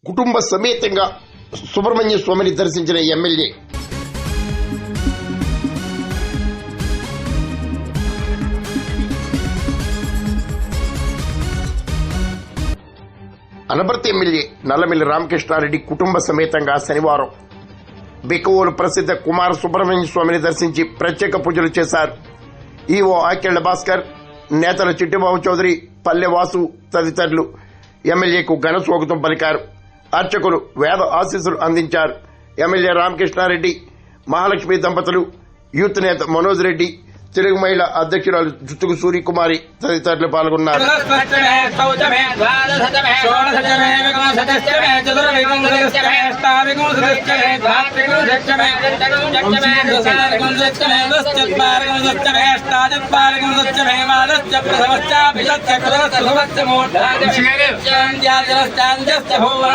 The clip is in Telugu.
కుటుంబ సమేతంగా సుబ్రహ్మణ్య స్వామిని దర్శించిన ఎమ్మెల్యే. అనపర్తి ఎమ్మెల్యే నల్లమిల్లి రామకృష్ణారెడ్డి కుటుంబ సమేతంగా శనివారం బికవోలు ప్రసిద్ధ కుమార సుబ్రహ్మణ్య స్వామిని దర్శించి ప్రత్యేక పూజలు చేశారు. ఈవో ఆకెళ్ల భాస్కర్, నేతల చిట్టిబాబు చౌదరి, పల్లె వాసు తదితరులు ఎమ్మెల్యేకు ఘన స్వాగతం పలికారు. అర్చకులు వేద ఆశీస్సులు అందించారు. ఎమ్మెల్యే రామకృష్ణారెడ్డి, మహాలక్ష్మి దంపతులు, యూత్ నేత మనోజ్ రెడ్డి, తెలుగు మహిళా అధ్యక్షురాలు జుత్తుకు సూర్యకుమారి తదితరులు పాల్గొన్నారు.